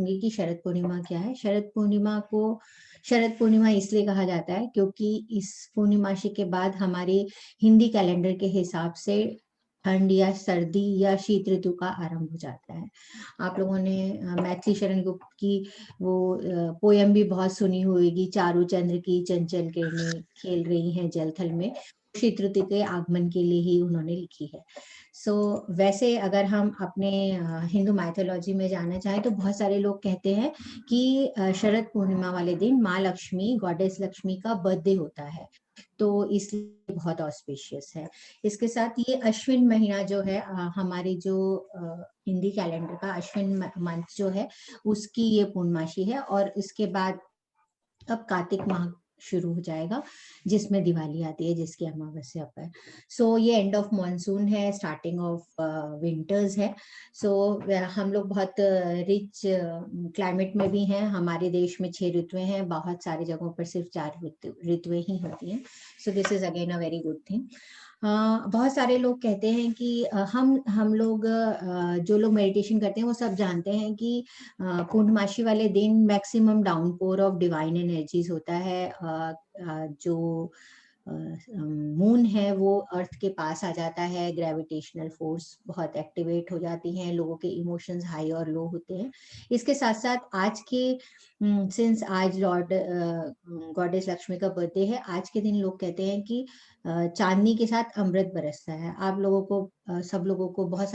कि शरद पूर्णिमा क्या है। शरद पूर्णिमा को शरद पूर्णिमा इसलिए कहा जाता है क्योंकि इस पूर्णिमासी के बाद हमारे हिंदी कैलेंडर के हिसाब से ठंड या सर्दी या शीत ऋतु का आरंभ हो जाता है। आप लोगों ने मैथिली शरण गुप्त की वो पोयम भी बहुत सुनी होगी, चारू चंद्र की चंचल किरणें खेल रही हैं जल थल में। शीत ऋतु के आगमन के लिए ही उन्होंने लिखी है। वैसे अगर हम अपने हिंदू माइथोलॉजी में जानना चाहें तो बहुत सारे लोग कहते हैं कि शरद पूर्णिमा वाले दिन माँ लक्ष्मी, गॉडेस लक्ष्मी का बर्थडे होता है, तो इसलिए बहुत ऑस्पिशियस है। इसके साथ ये अश्विन महीना जो है, हमारे जो हिंदी कैलेंडर का अश्विन मंथ जो है उसकी ये पूर्णमासी है। और इसके बाद अब कार्तिक माह शुरू हो जाएगा जिसमें दिवाली आती है, जिसकी अमावस्या पर। ये एंड ऑफ मॉनसून है, स्टार्टिंग ऑफ विंटर्स है। हम लोग बहुत रिच क्लाइमेट में भी हैं। हमारे देश में 6 ऋतुएं हैं, बहुत सारी जगहों पर सिर्फ 4 ऋतुएं ही होती हैं। This is again a very good thing. बहुत सारे लोग कहते हैं कि हम लोग जो लोग मेडिटेशन करते हैं वो सब जानते हैं कि पूर्णमासी वाले दिन maximum downpour of divine energies होता है। जो मून है वो अर्थ के पास आ जाता है, ग्रेविटेशनल फोर्स बहुत एक्टिवेट हो जाती हैं, लोगों के इमोशंस हाई और लो होते हैं। इसके साथ साथ आज के सिंस आज लॉर्ड गॉडेस लक्ष्मी का बर्थडे है, आज के दिन लोग कहते हैं कि चांदनी के साथ अमृत बरसता है। आप लोगों को सब लोगों को बहुत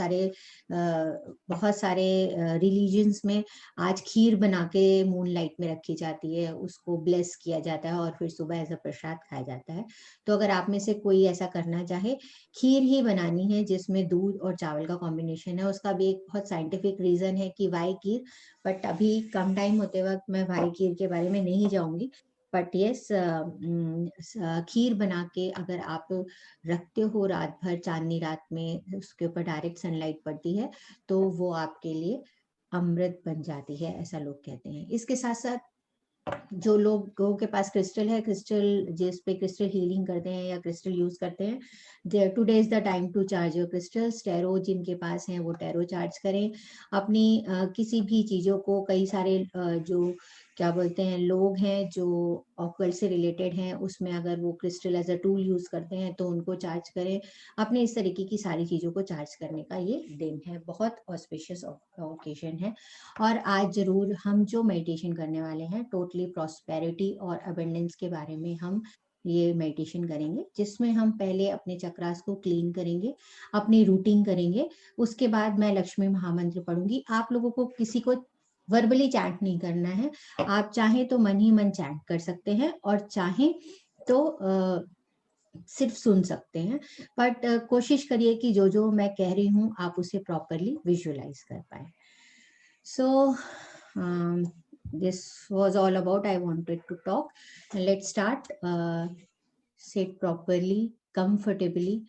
सारे रिलीजन्स में आज खीर बना के मून लाइट में रखी जाती है, उसको ब्लेस किया जाता है और फिर सुबह एज अ प्रसाद खाया जाता है। तो अगर आप में से कोई ऐसा करना चाहे, खीर ही बनानी है जिसमें दूध और चावल का कॉम्बिनेशन है। उसका भी एक बहुत साइंटिफिक रीजन है कि वाई खीर, बट अभी कम टाइम होते वक्त मैं वाई खीर के बारे में नहीं जाऊंगी। बट यस, खीर बना के अगर आप रखते हो रात भर, चांदनी रात में उसके ऊपर डायरेक्ट सनलाइट पड़ती है तो वो आपके लिए अमृत बन जाती है, ऐसा लोग कहते हैं। इसके साथ साथ जो लोगों के पास क्रिस्टल है, क्रिस्टल जिस पे क्रिस्टल हीलिंग करते हैं या क्रिस्टल यूज करते हैं, today is the time to charge your crystals. Tarot जिनके पास है वो टैरो चार्ज करें। अपनी किसी भी चीजों को, कई सारे जो क्या बोलते हैं लोग हैं जो ऑकल्ट से रिलेटेड हैं, उसमें अगर वो crystal as a tool use करते हैं तो उनको चार्ज करें। अपने इस तरीके की सारी चीजों को चार्ज करने का ये दिन है, बहुत ऑस्पिशियस ओकेजन है। और आज जरूर हम जो मेडिटेशन करने वाले हैं, टोटली प्रॉस्पेरिटी और अबेंडेंस के बारे में हम ये मेडिटेशन करेंगे, जिसमें हम पहले अपने चक्रास को क्लीन करेंगे, अपनी रूटिंग करेंगे। उसके बाद मैं लक्ष्मी महामंत्र पढ़ूंगी। आप लोगों को किसी को वर्बली चैंट नहीं करना है, आप चाहें तो मन ही मन चैंट कर सकते हैं और चाहें तो सिर्फ सुन सकते हैं। बट कोशिश करिए कि जो जो मैं कह रही हूँ आप उसे प्रॉपरली विजुअलाइज कर पाए। This was all about I wanted to talk. Let's start. Sit properly, comfortably.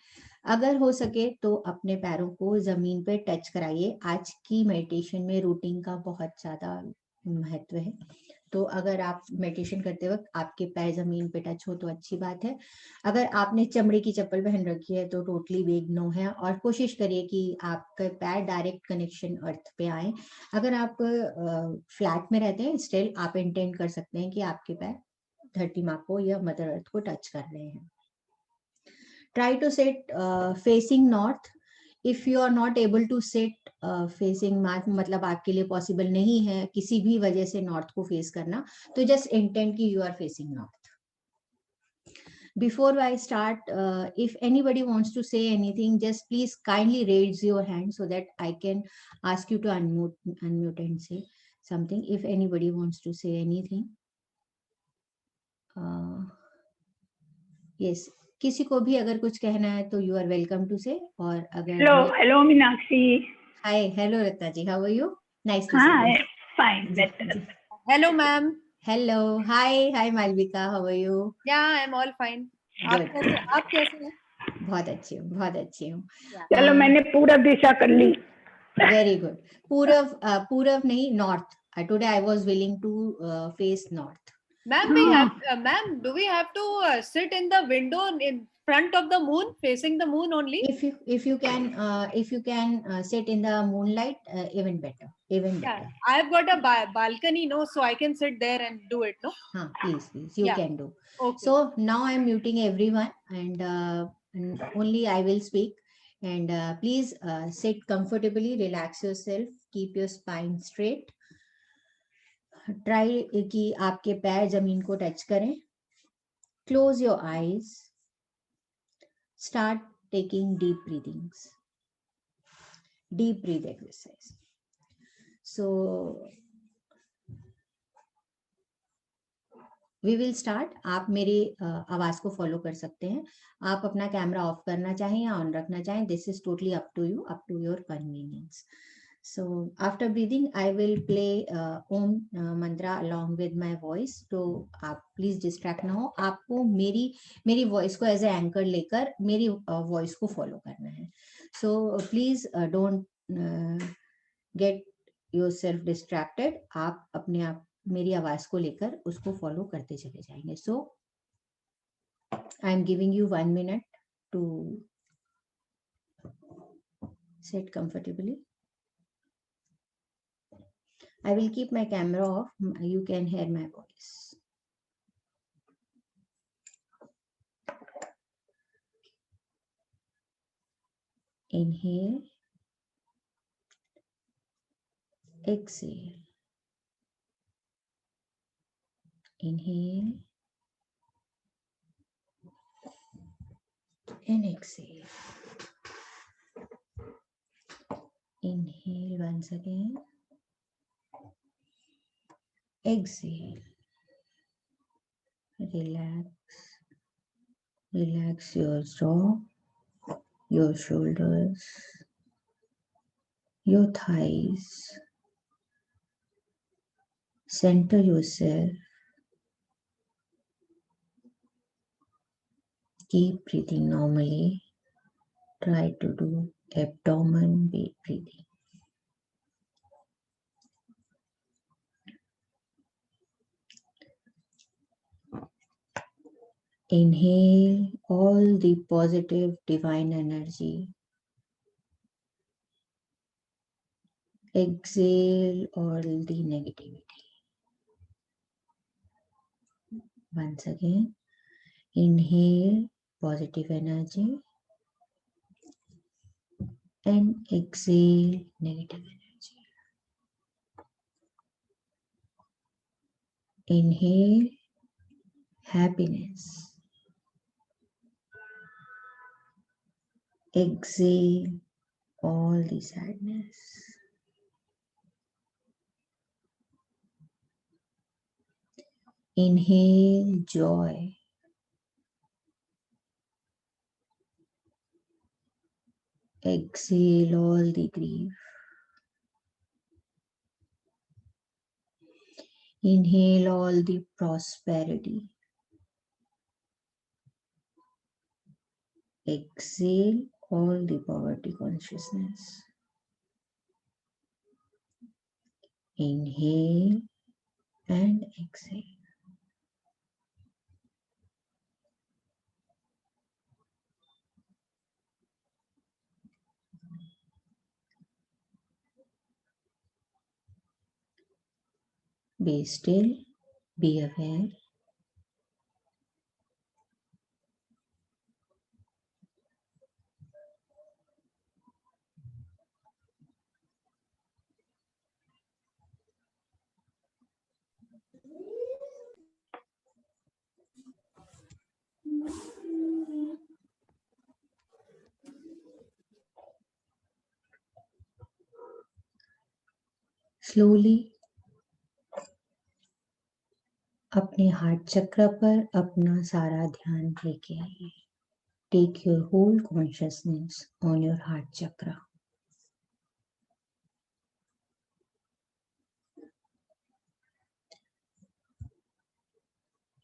अगर हो सके तो अपने पैरों को जमीन पे टच कराइए। आज की मेडिटेशन में रूटीन का बहुत ज्यादा महत्व है, तो अगर आप मेडिटेशन करते वक्त आपके पैर जमीन पे टच हो तो अच्छी बात है। अगर आपने चमड़े की चप्पल पहन रखी है तो टोटली बिग नो है, और कोशिश करिए कि आपके पैर डायरेक्ट कनेक्शन अर्थ पे आए। अगर आप फ्लैट में रहते हैं, स्टिल आप इंटेंट कर सकते हैं कि आपके पैर धरती माँ को या मदर अर्थ को टच कर रहे हैं। Try to sit facing north. If you are not able to sit facing north, मतलब आपके लिए पॉसिबल नहीं है किसी भी वजह से नॉर्थ को फेस करना, तो जस्ट इंटेंट कि you are facing north. Before I start, if anybody wants to say anything, just please kindly raise your hand so that I can ask you to unmute and say something. If anybody wants to say anything. Yes, किसी को भी अगर कुछ कहना है तो you are welcome to say. और अगर hello Meenakshi. Hi, hello Ratna ji, how are you? Nice to see you. Hi, fine, better. Hello ma'am. Hello, hi Malvika, how are you? Yeah, I'm all fine. आप कैसे हैं? बहुत अच्छी हूँ। चलो मैंने पूरब दिशा कर ली. Very good. पूरब नहीं, north. Today I was willing to face north. Ma'am, do we have to sit in the window front of the moon, facing the moon only. If you can sit in the moonlight, even better, even Yeah, better. I've got a balcony, no, so I can sit there and do it, no. Please, you Yeah. can do. Okay. So now I'm muting everyone, and only I will speak. And please sit comfortably, relax yourself, keep your spine straight. Try कि आपके पैर जमीन को touch करें. Close your eyes. Start taking deep breathings. Deep breathe exercise. So we will start. आप मेरी आवाज को फॉलो कर सकते हैं. आप अपना कैमरा ऑफ करना चाहें या ऑन रखना चाहें, this is totally up to you, up to your convenience. So after breathing, I will play Om mantra along with my voice. तो आप please distract ना हो. आपको मेरी voice को as a anchor लेकर मेरी voice को follow करना है. So please don't get yourself distracted. आप अपने आप मेरी आवाज को लेकर उसको follow करते चले जाएंगे. So I am giving you 1 minute to sit comfortably. I will keep my camera off. You can hear my voice. Inhale. Exhale. Inhale. And exhale. Inhale once again. Exhale. Relax. Relax your jaw, your shoulders, your thighs. Center yourself. Keep breathing normally. Try to do abdomen breathing. Inhale all the positive divine energy. Exhale all the negativity. Once again, inhale positive energy and exhale negative energy. Inhale happiness. Exhale all the sadness. Inhale joy. Exhale all the grief. Inhale all the prosperity. Exhale all the poverty consciousness. Inhale and exhale. Be still, be aware. Slowly अपने heart चक्र पर अपना सारा ध्यान लेके आइए. Take your whole consciousness on your heart chakra.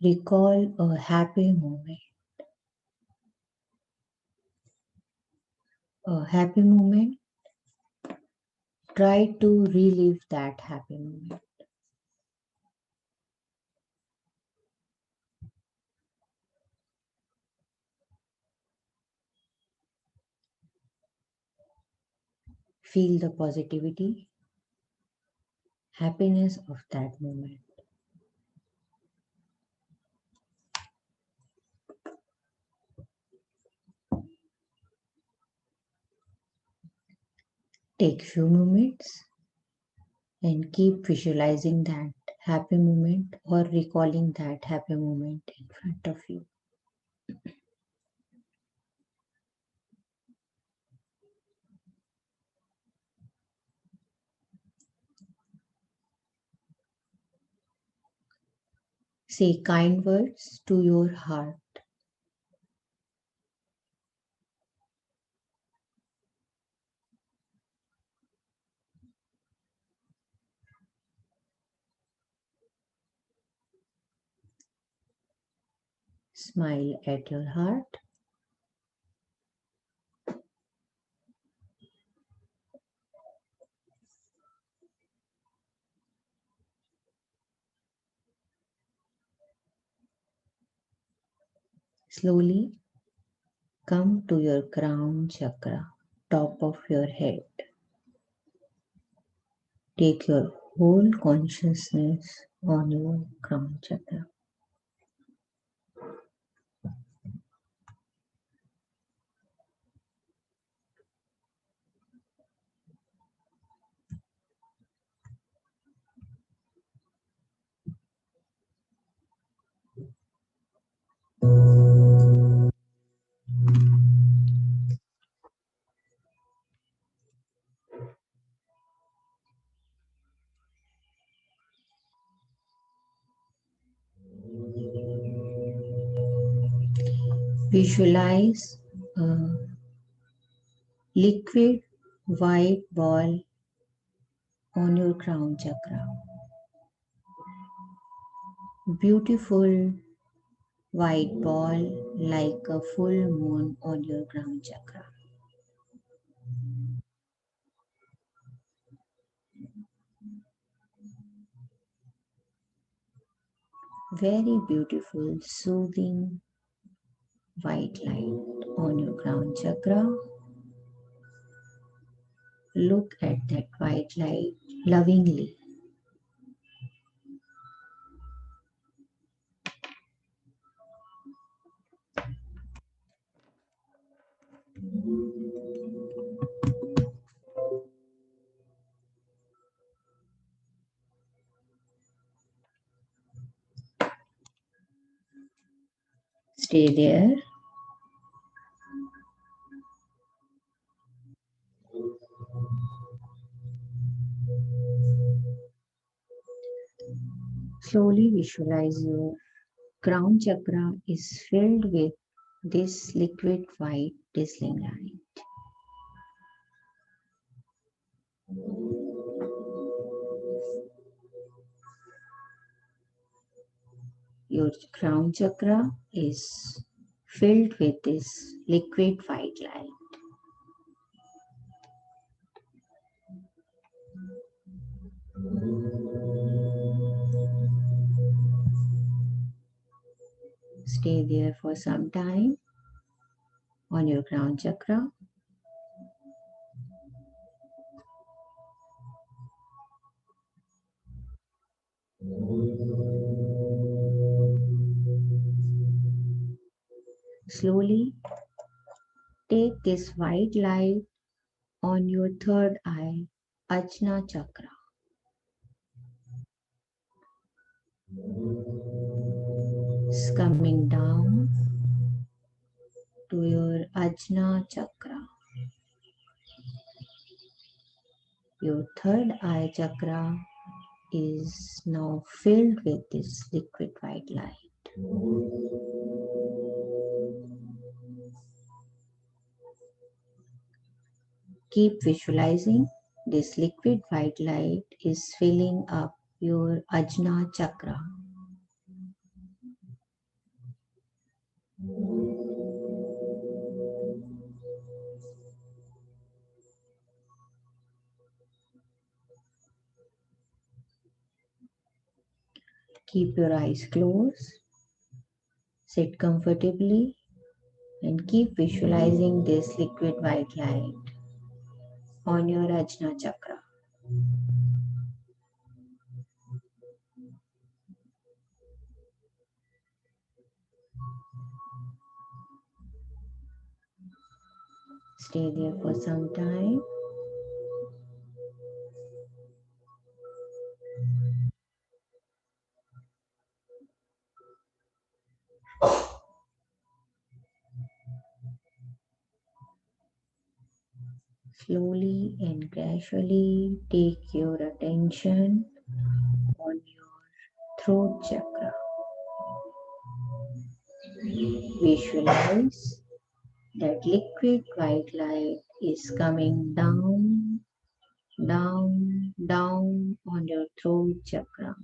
Recall a happy moment. A happy moment. Try to relive that happy moment. Feel the positivity, happiness of that moment. Take few moments and keep visualizing that happy moment or recalling that happy moment in front of you. Say kind words to your heart. Smile at your heart. Slowly come to your crown chakra, top of your head. Take your whole consciousness on your crown chakra. Visualize a liquid white ball on your crown chakra. Beautiful white ball like a full moon on your crown chakra. Very beautiful, soothing white light on your crown chakra. Look at that white light lovingly. Stay there. Slowly visualize your crown chakra is filled with this liquid white dazzling light. Your crown chakra is filled with this liquid white light. Stay there for some time on your crown chakra. Slowly take this white light on your third eye, Ajna chakra. It's coming down to your Ajna chakra. Your third eye chakra is now filled with this liquid white light. Keep visualizing this liquid white light is filling up your Ajna chakra. Keep your eyes closed, sit comfortably, and keep visualizing this liquid white light. on your Ajna chakra. Stay there for some time. Slowly and gradually take your attention on your throat chakra. Visualize that liquid white light is coming down, down, down on your throat chakra.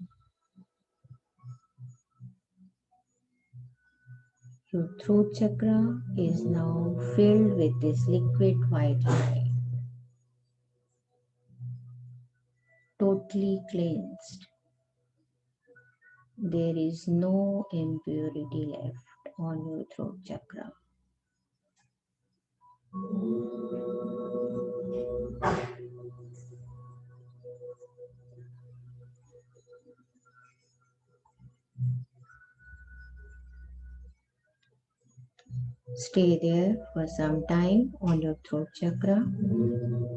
Your throat chakra is now filled with this liquid white light, totally cleansed. There is no impurity left on your throat chakra. Stay there for some time on your throat chakra.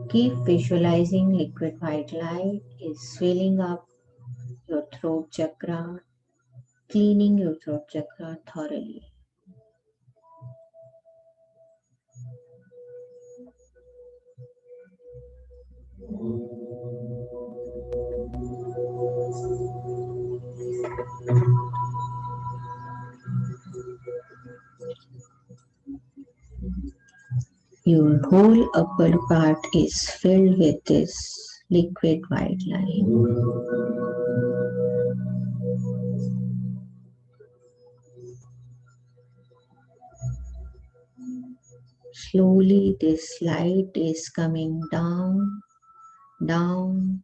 Keep visualizing liquid white light is filling up your throat chakra, cleaning your throat chakra thoroughly. Your whole upper part is filled with this liquid white light. Slowly this light is coming down, down,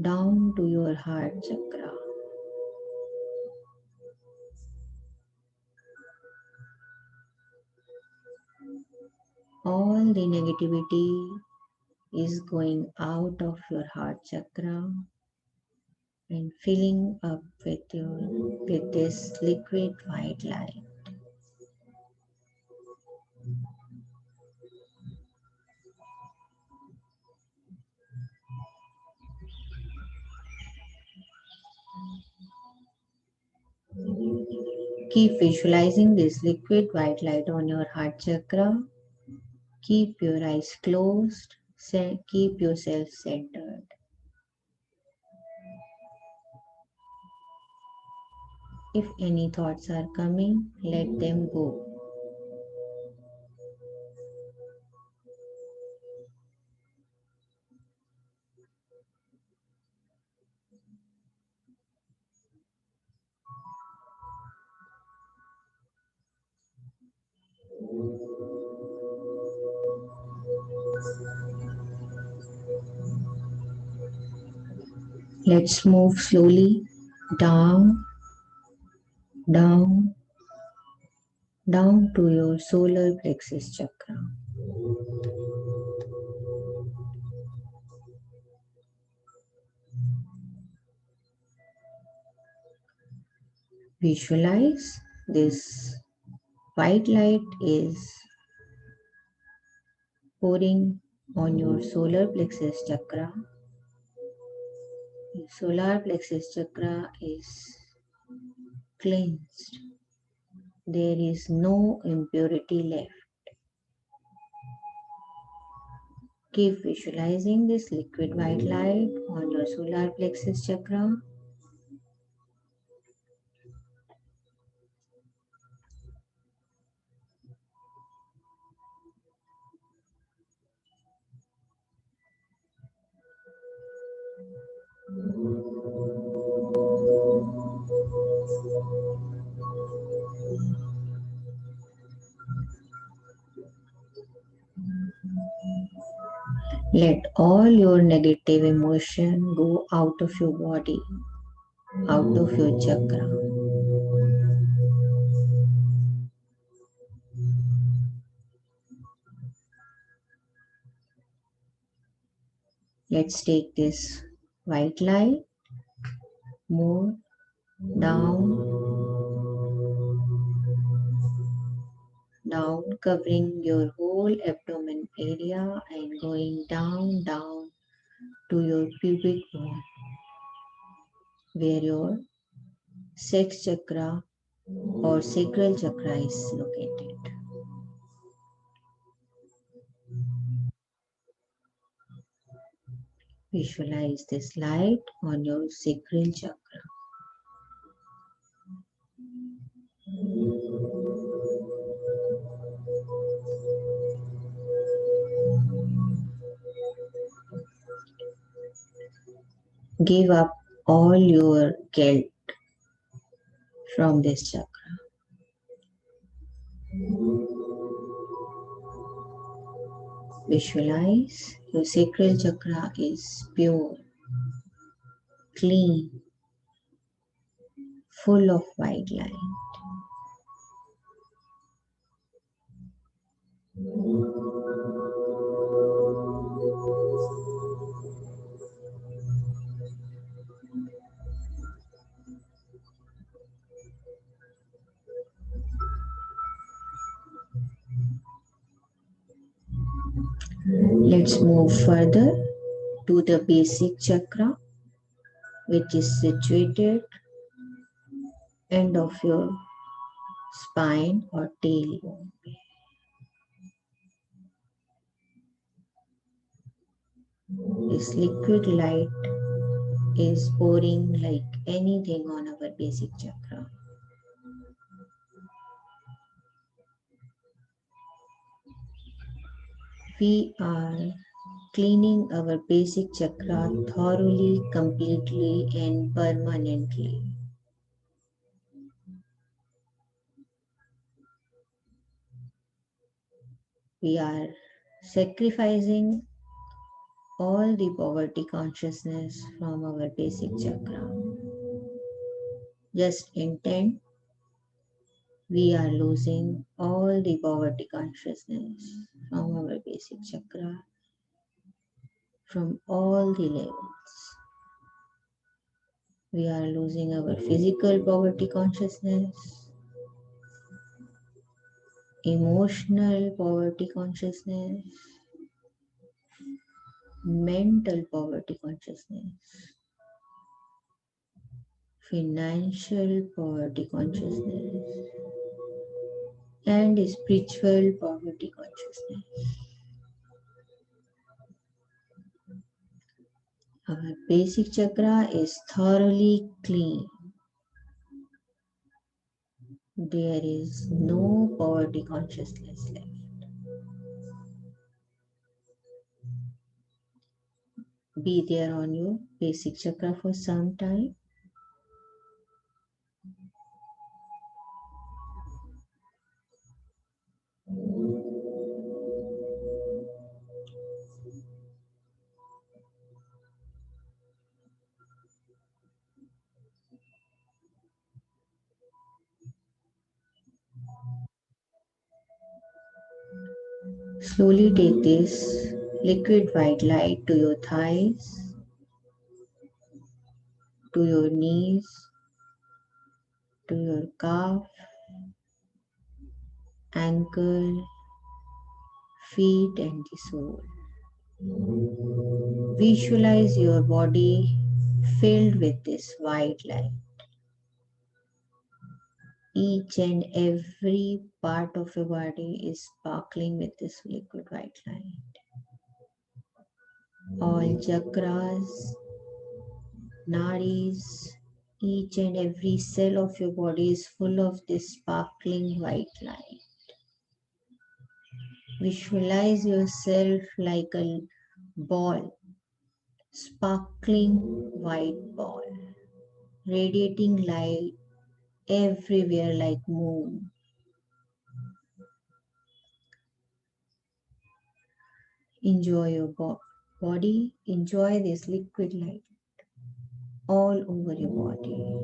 down to your heart chakra. All the negativity is going out of your heart chakra and filling up with this liquid white light. Keep visualizing this liquid white light on your heart chakra. Keep your eyes closed. Keep yourself centered. If any thoughts are coming, let them go. Let's move slowly down, down, down to your solar plexus chakra. Visualize this white light is pouring on your solar plexus chakra. Your solar plexus chakra is cleansed. There is no impurity left. Keep visualizing this liquid white light on your solar plexus chakra. Let all your negative emotion go out of your body, out of your chakra. Let's take this white light more down, covering your whole abdomen area and going down to your pubic bone, where your sex chakra or sacral chakra is located. Visualize this light on your sacral chakra. Give up all your guilt from this chakra. Visualize your sacral chakra is pure, clean, full of white light. Let's move further to the basic chakra, which is situated end of your spine or tailbone. This liquid light is pouring like anything on our basic chakra. We are cleaning our basic chakra thoroughly, completely, and permanently. We are sacrificing all the poverty consciousness from our basic chakra. Just intent, we are losing all the poverty consciousness from our basic chakra, from all the levels. We are losing our physical poverty consciousness, emotional poverty consciousness, mental poverty consciousness, financial poverty consciousness, and spiritual poverty consciousness. Our basic chakra is thoroughly clean. There is no poverty consciousness left. Be there on your basic chakra for some time. Slowly take this liquid white light to your thighs, to your knees, to your calf, ankle, feet, and the soul. Visualize your body filled with this white light. Each and every part of your body is sparkling with this liquid white light. All chakras, nadis, each and every cell of your body is full of this sparkling white light. Visualize yourself like a ball, sparkling white ball, radiating light everywhere like moon. Enjoy your body, enjoy this liquid light all over your body.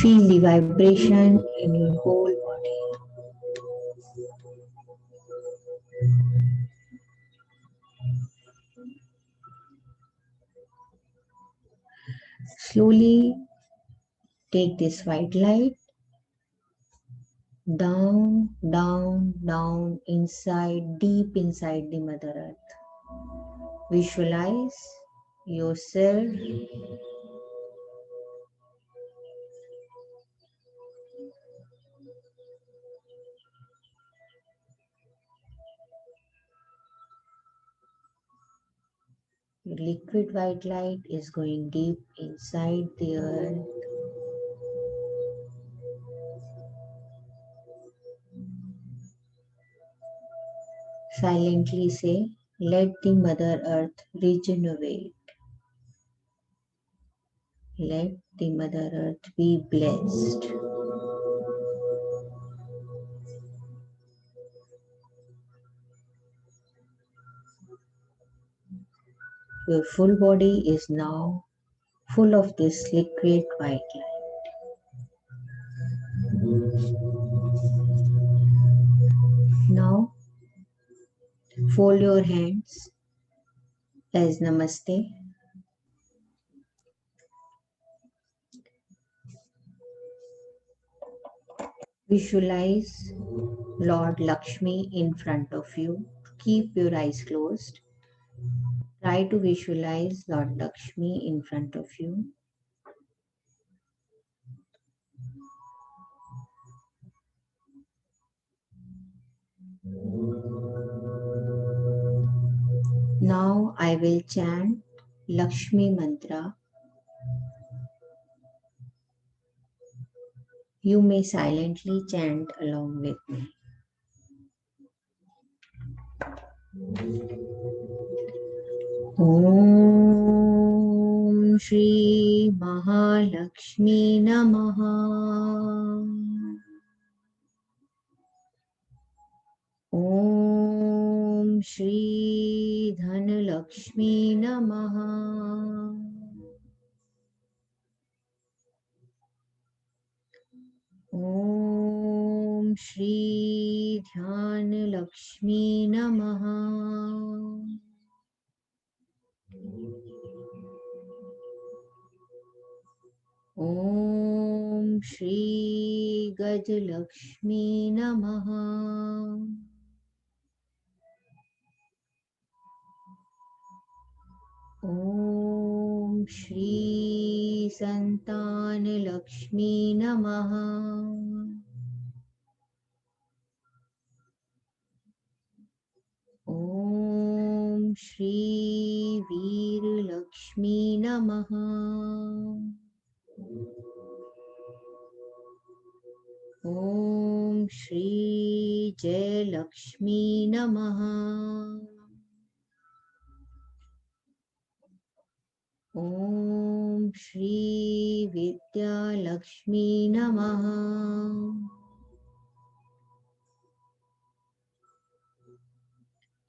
Feel the vibration in your whole body. Slowly take this white light down, down, down, inside, deep inside the Mother Earth. Visualize yourself liquid white light is going deep inside the earth. Silently say, let the Mother Earth regenerate. Let the Mother Earth be blessed. Your full body is now full of this liquid white light. Now, fold your hands as Namaste. Visualize Lord Lakshmi in front of you. Keep your eyes closed. Try to visualize Lord Lakshmi in front of you. Now I will chant Lakshmi mantra. You may silently chant along with me. Om Shri Mahalakshmi Namaha. Om Shri Dhanalakshmi Namaha. Om Shri Dhyanalakshmi Namaha. Om Shri Gajalakshmi Namaha. Om Shri Santanalakshmi Namaha. Om Shri Veeralakshmi Namaha. Om Shri Jayalakshmi Namaha. Om Shri Vidyalakshmi Namaha.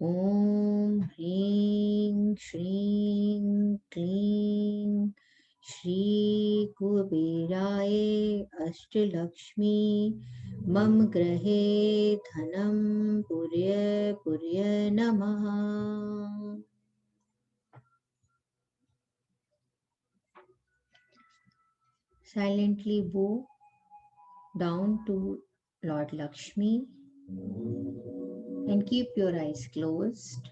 Om Hring Shring Kling Shri Kuberaye Ashtalakshmi Mam Grahe Dhanam Purya Purya Namaha. Silently bow down to Lord Lakshmi and keep your eyes closed.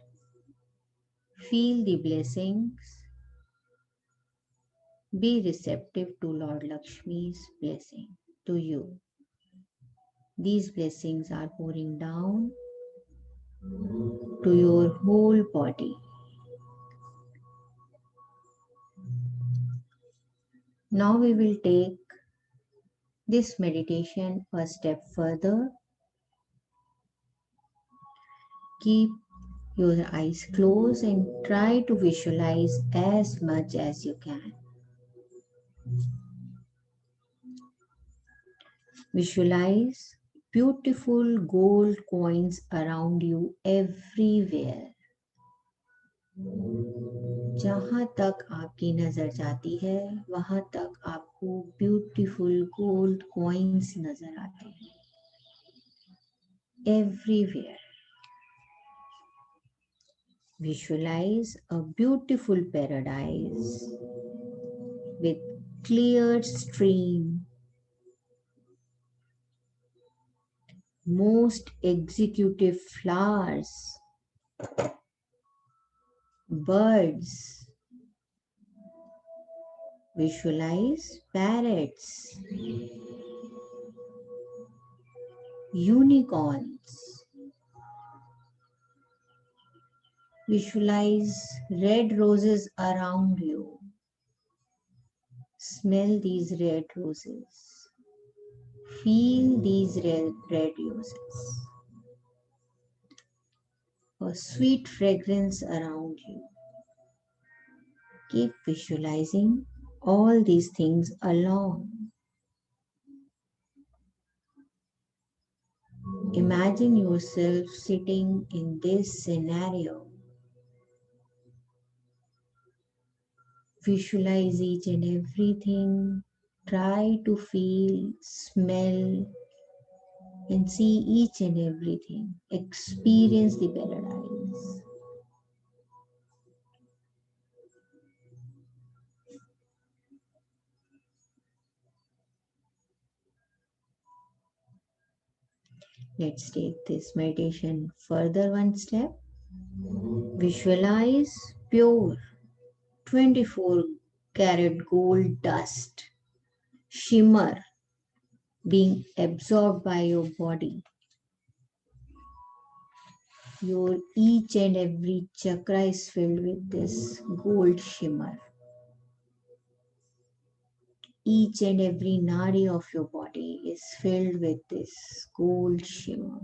Feel the blessings. Be receptive to Lord Lakshmi's blessing to you. These blessings are pouring down to your whole body. Now we will take this meditation a step further. Keep your eyes closed and try to visualize as much as you can. Visualize beautiful gold coins around you everywhere. जहां तक आपकी नजर जाती है वहां तक आपको beautiful gold coins नजर आते हैं everywhere. Visualize a beautiful paradise with clear stream, most executive flowers, birds. Visualize parrots, unicorns. Visualize red roses around you. Smell these red roses. Feel these red roses. A sweet fragrance around you. Keep visualizing all these things along. Imagine yourself sitting in this scenario. Visualize each and everything. Try to feel, smell, and see each and everything. Experience the paradise. Let's take this meditation further one step. Visualize pure 24 karat gold dust, shimmer being absorbed by your body. Your each and every chakra is filled with this gold shimmer. Each and every nadi of your body is filled with this gold shimmer.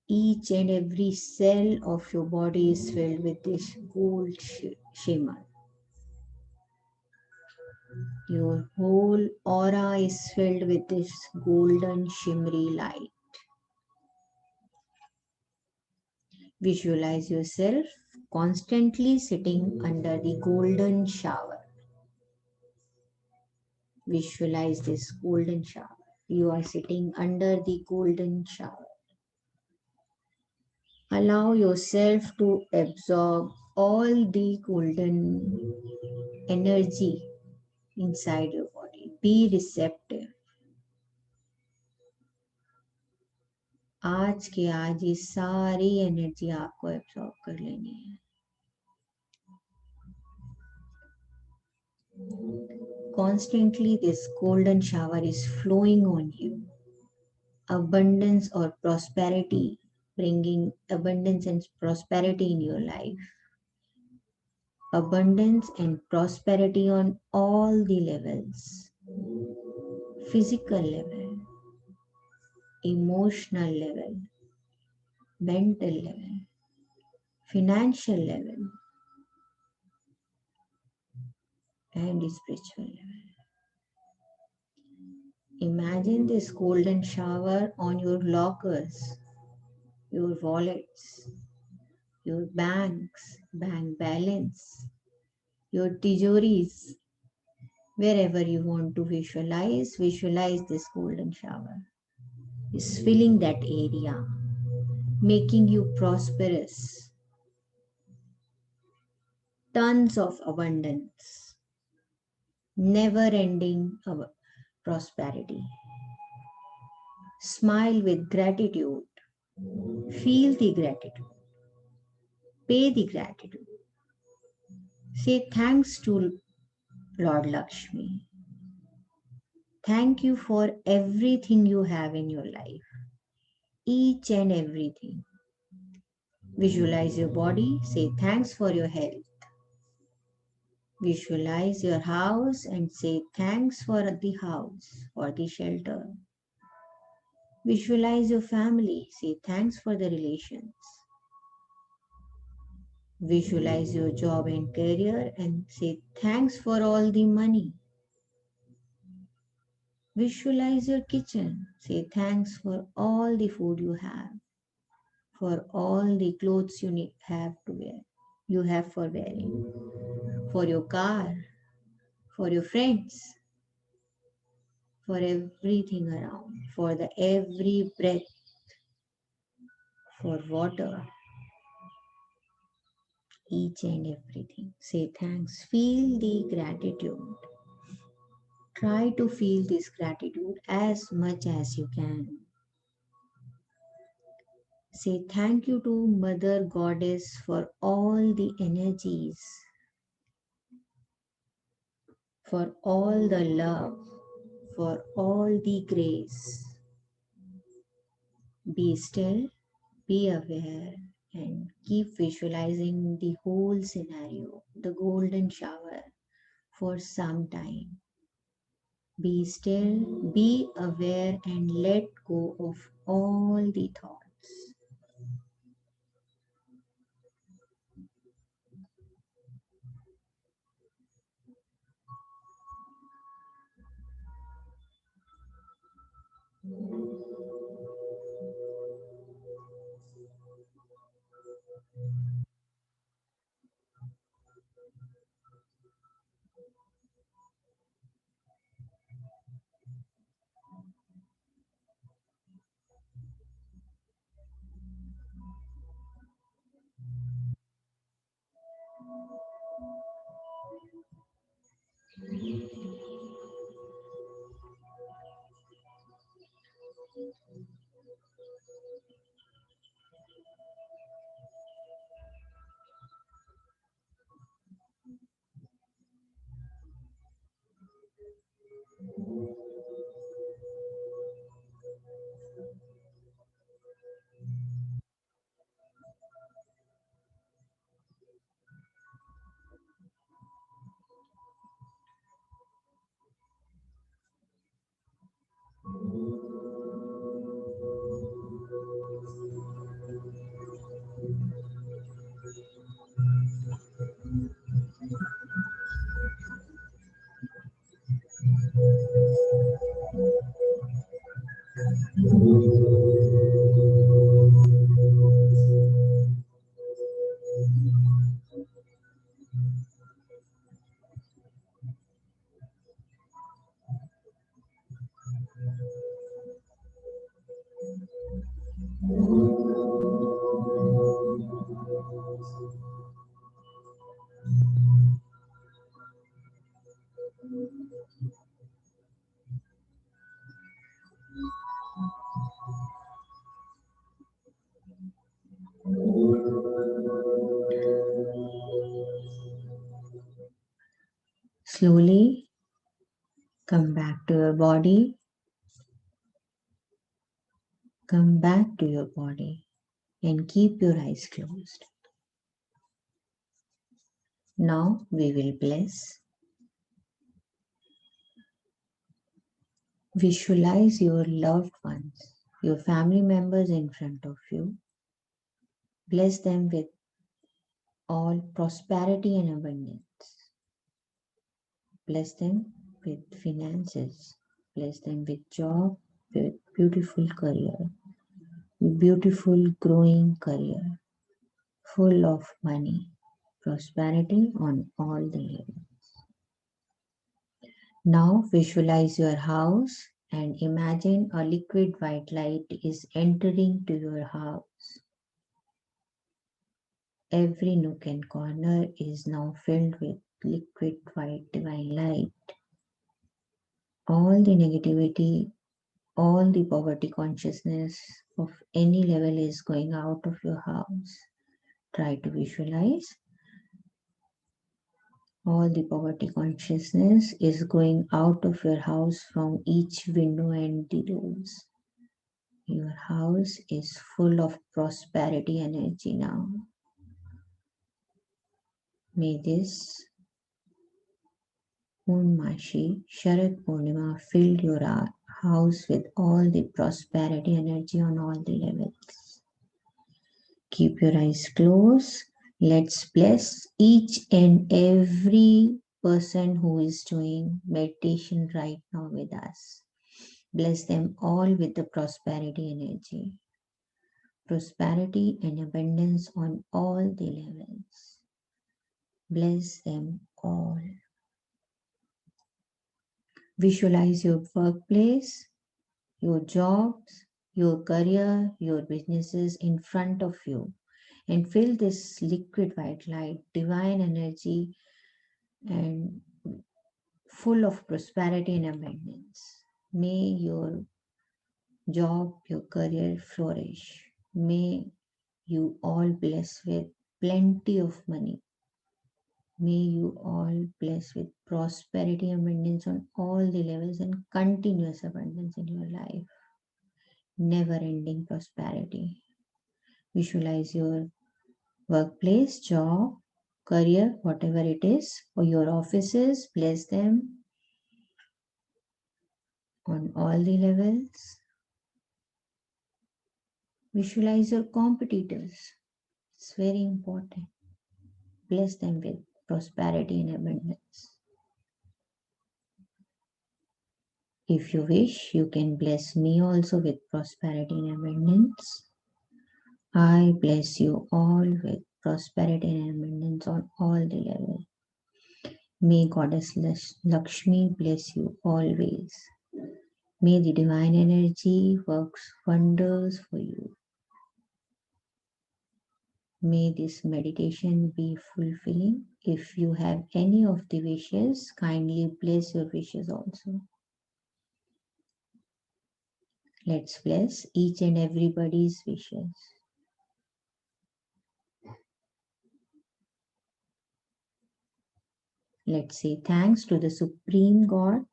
Each and every cell of your body is filled with this gold shimmer. Your whole aura is filled with this golden shimmery light. Visualize yourself constantly sitting under the golden shower. Visualize this golden shower. You are sitting under the golden shower. Allow yourself to absorb all the golden energy inside your body. Be receptive. आज के आज ये सारी energy आपको absorb कर लेनी है. Constantly this golden shower is flowing on you. Abundance or prosperity, bringing abundance and prosperity in your life. Abundance and prosperity on all the levels. Physical level, emotional level, mental level, financial level, and spiritual level. Imagine this golden shower on your lockers, your wallets, your banks, bank balance, your tijoris, wherever you want to visualize this golden shower is filling that area, making you prosperous. Tons of abundance, never-ending prosperity. Smile with gratitude. Feel the gratitude. Pay the gratitude. Say thanks to Lord Lakshmi. Thank you for everything you have in your life. Each and everything. Visualize your body. Say thanks for your health. Visualize your house and say thanks for the house, for the shelter. Visualize your family. Say thanks for the relations. Visualize your job and career and say thanks for all the money. Visualize your kitchen. Say thanks for all the food you have, for all the clothes you have to wear. You have for wearing, for your car, for your friends, for everything around, for the every breath, for water, each and everything. Say thanks. Feel the gratitude. Try to feel this gratitude as much as you can. Say thank you to Mother Goddess for all the energies, for all the love, for all the grace. Be still, be aware, and keep visualizing the whole scenario, the golden shower, for some time. Be still, be aware, and let go of all the thoughts. Slowly come back to your body. Come back to your body and keep your eyes closed. Now we will bless. Visualize your loved ones, your family members in front of you. Bless them with all prosperity and abundance. Bless them with finances. Bless them with job, with beautiful career, beautiful growing career, full of money, prosperity on all the levels. Now visualize your house and imagine a liquid white light is entering to your house. Every nook and corner is now filled with liquid white divine light. All the negativity, all the poverty consciousness of any level is going out of your house. Try to visualize. All the poverty consciousness is going out of your house from each window and the doors. Your house is full of prosperity energy now. May this Purnamashi Sharad Purnima fill your house with all the prosperity energy on all the levels. Keep your eyes closed. Let's bless each and every person who is doing meditation right now with us. Bless them all with the prosperity energy. Prosperity and abundance on all the levels. Bless them all. Visualize your workplace, your jobs, your career, your businesses in front of you, and feel this liquid white light, divine energy, and full of prosperity and abundance. May your job, your career flourish. May you all bless with plenty of money. May you all bless with prosperity and abundance on all the levels and continuous abundance in your life. Never ending prosperity. Visualize your workplace, job, career, whatever it is, or your offices, bless them on all the levels. Visualize your competitors. It's very important. Bless them with prosperity and abundance. If you wish, you can bless me also with prosperity and abundance. I bless you all with prosperity and abundance on all the levels. May Goddess Lakshmi bless you always. May the divine energy works wonders for you. May this meditation be fulfilling. If you have any of the wishes, kindly bless your wishes also. Let's bless each and everybody's wishes. Let's say thanks to the Supreme God,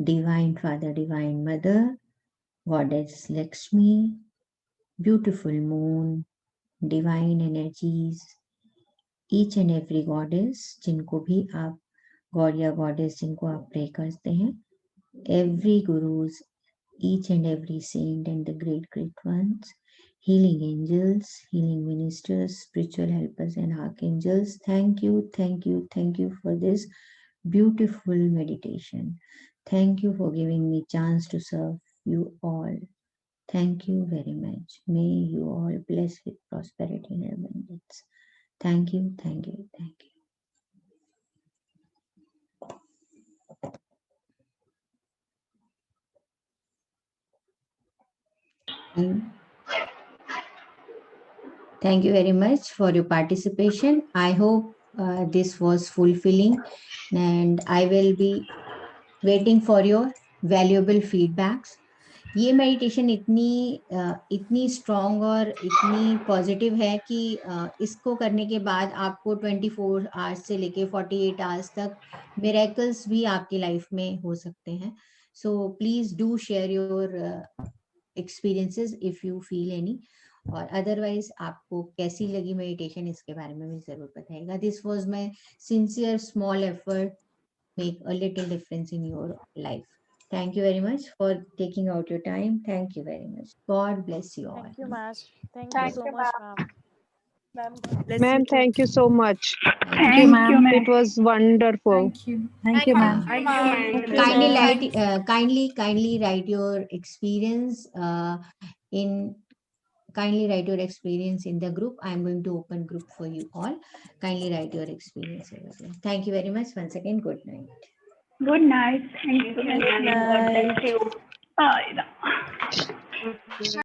Divine Father, Divine Mother, Goddess Lakshmi, beautiful moon, divine energies, each and every goddess, जिनको भी आप God या goddess जिनको आप pray करते हैं, every gurus, each and every saint and the great ones, healing angels, healing ministers, spiritual helpers and archangels, thank you for this beautiful meditation. Thank you for giving me chance to serve you all. Thank you very much. May you all bless with prosperity and abundance. Thank you. Thank you very much for your participation. I hope this was fulfilling, and I will be waiting for your valuable feedbacks. ये meditation इतनी strong और इतनी positive है कि इसको करने के बाद आपको 24 आवर्स से लेके 48 आवर्स तक मिरेकल्स भी आपकी लाइफ में हो सकते हैं. So please do share your experiences if you feel any, और अदरवाइज आपको कैसी लगी मेडिटेशन इसके बारे में भी जरूर बताइएगा. This was my sincere small effort make a little difference in your life. Thank you very much for taking out your time. Thank you very much. God bless you all. Thank you, Mash. Thank you so much, ma'am. Ma'am, thank you so much. Thank you, ma'am. It was wonderful. Thank you, ma'am. Kindly write your experience kindly write your experience in the group. I'm going to open group for you all. Kindly write your experience over there. Thank you very much once again. Good night. Good night. Thank you. God bless you.